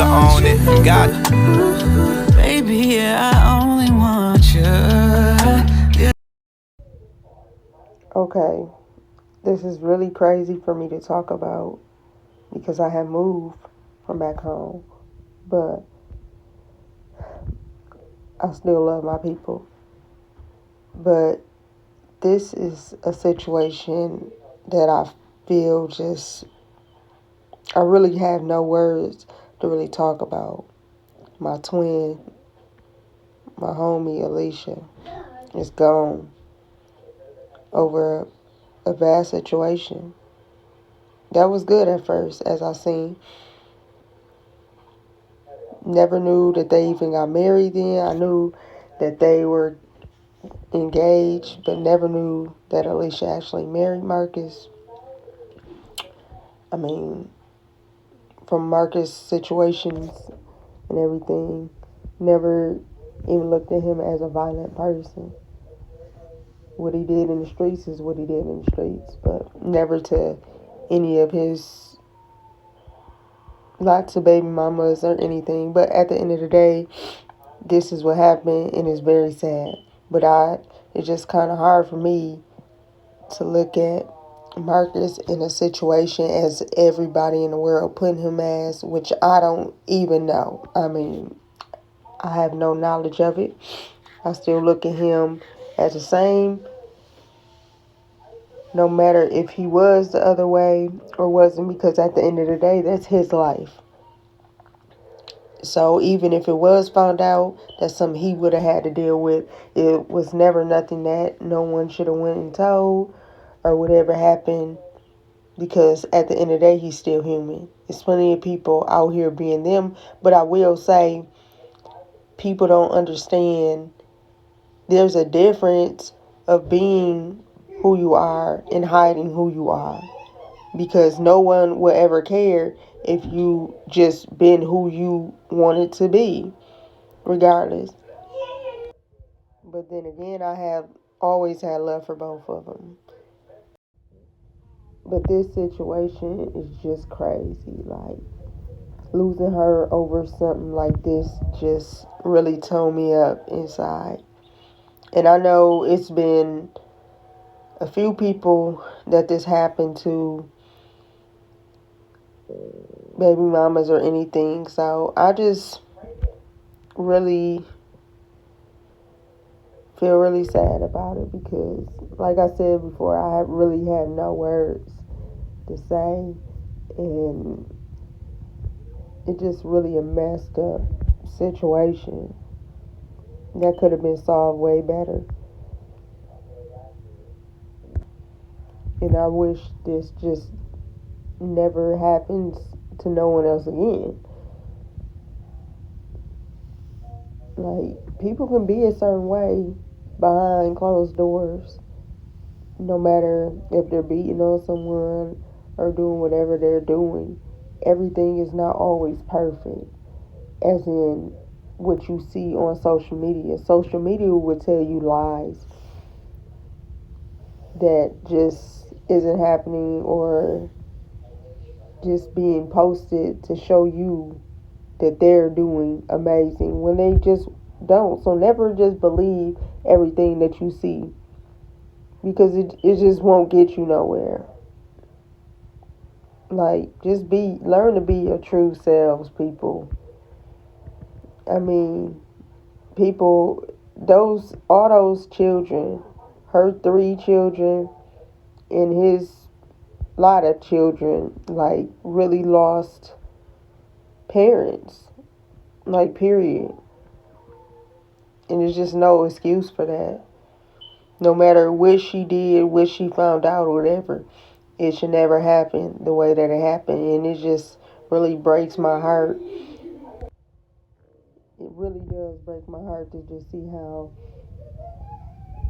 I own it. Got Baby, yeah, I only want you. Yeah. Okay, this is really crazy for me to talk about because I have moved from back home, but I still love my people. But this is a situation that I feel just, I really have no words to really talk about. My twin, my homie Alicia, is gone over a bad situation. That was good at first, as I seen. Never knew that they even got married then. I knew that they were engaged, but never knew that Alicia actually married Marcus. I mean, from Marcus' situations and everything, never even looked at him as a violent person. What he did in the streets is what he did in the streets, but never to any of his, not to baby mamas or anything. But at the end of the day, this is what happened, and it's very sad. But it's just kind of hard for me to look at Marcus in a situation as everybody in the world putting him as, which I don't even know. I mean, I have no knowledge of it. I still look at him as the same, no matter if he was the other way or wasn't, because at the end of the day, that's his life. So even if it was found out, that's something he would have had to deal with. It was never nothing that no one should have went and told or whatever happened, because at the end of the day, he's still human. There's plenty of people out here being them, but I will say people don't understand there's a difference of being who you are and hiding who you are, because no one will ever care if you just been who you wanted to be, regardless. But then again, I have always had love for both of them. But this situation is just crazy. Like, losing her over something like this just really tore me up inside. And I know it's been a few people that this happened to, baby mamas or anything. So I just really feel really sad about it because, like I said before, I really have no words to say. And it's just really a messed up situation that could have been solved way better. And I wish this just never happens to no one else again. Like, people can be a certain way behind closed doors, no matter if they're beating on someone or doing whatever they're doing. Everything is not always perfect, as in what you see on social media. Social media would tell you lies that just isn't happening, or just being posted to show you that they're doing amazing when they just don't. So never just believe everything that you see, because it just won't get you nowhere. Like, just learn to be your true selves, people. I mean, people, all those children, her 3 children and his lot of children, like, really lost parents, like, period. And there's just no excuse for that. No matter what she did, what she found out, or whatever, it should never happen the way that it happened. And it just really breaks my heart. It really does break my heart to just see how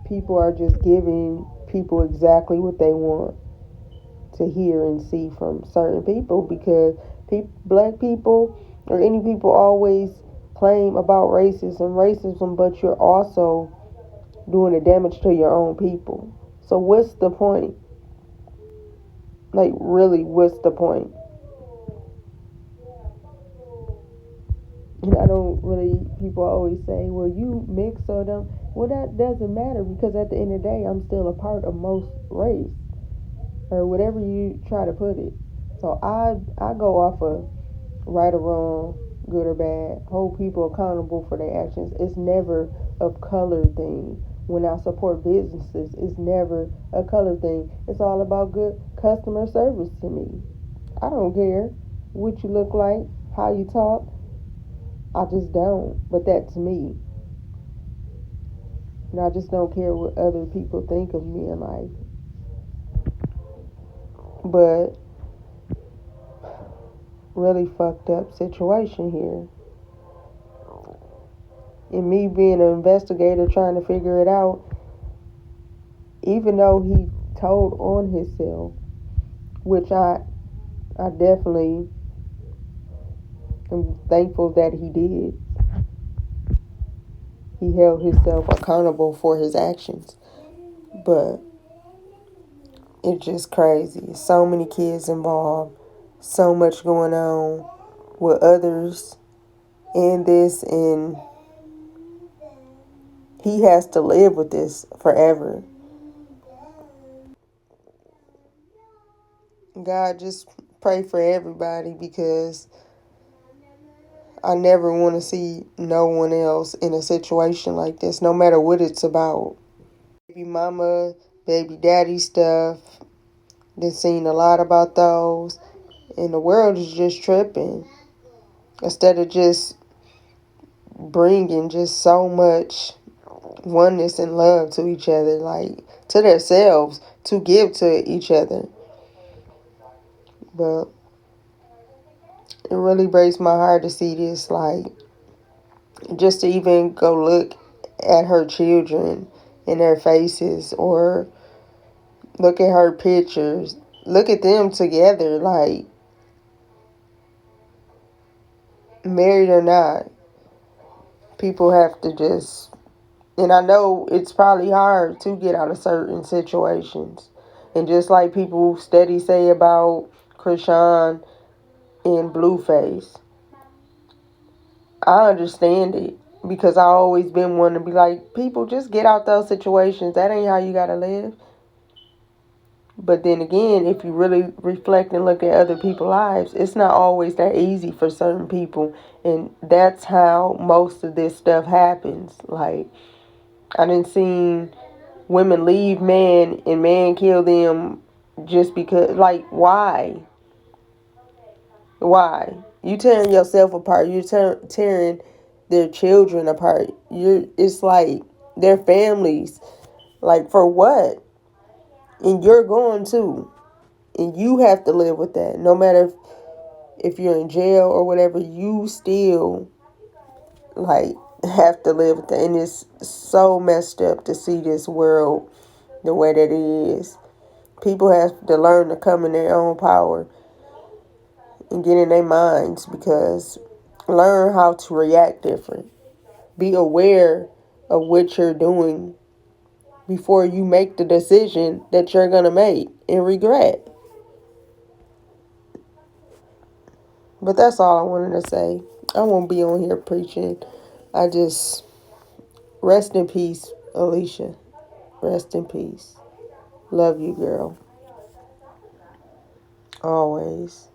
people are just giving people exactly what they want to hear and see from certain people, because black people or any people always claim about racism, but you're also doing the damage to your own people. So what's the point? Like, really, what's the point? And I don't really, people always say, well, you mix or them. Well, that doesn't matter because at the end of the day, I'm still a part of most race or whatever you try to put it. So I go off of right or wrong, good or bad, hold people accountable for their actions. It's never a color thing. When I support businesses, it's never a color thing. It's all about good customer service to me. I don't care what you look like, how you talk. I just don't. But that's me. And I just don't care what other people think of me in life. But really fucked up situation here. And me being an investigator trying to figure it out, even though he told on himself, which I definitely am thankful that he did. He held himself accountable for his actions. But it's just crazy. So many kids involved, so much going on with others in this, and he has to live with this forever. God, just pray for everybody because I never want to see no one else in a situation like this, no matter what it's about. Baby mama, baby daddy stuff. Been seeing a lot about those. And the world is just tripping. Instead of just bringing just so much oneness and love to each other, like to themselves, to give to each other. But it really breaks my heart to see this, like, just to even go look at her children in their faces or look at her pictures, look at them together, like, married or not. People have to just, and I know it's probably hard to get out of certain situations. And just like people steady say about Krishan and Blueface, I understand it because I always been one to be like, people just get out those situations. That ain't how you gotta live. But then again, if you really reflect and look at other people's lives, it's not always that easy for certain people. And that's how most of this stuff happens. Like, I done seen women leave men and man kill them just because, like, why? Why? You tearing yourself apart. You're tearing their children apart. It's like their families. Like, for what? And you're going too. And you have to live with that. No matter if you're in jail or whatever, you still, like, have to live with that. And it's so messed up to see this world the way that it is. People have to learn to come in their own power and get in their minds, because learn how to react different. Be aware of what you're doing before you make the decision that you're going to make and regret. But that's all I wanted to say. I won't be on here preaching. I just, rest in peace, Alicia. Rest in peace. Love you, girl. Always.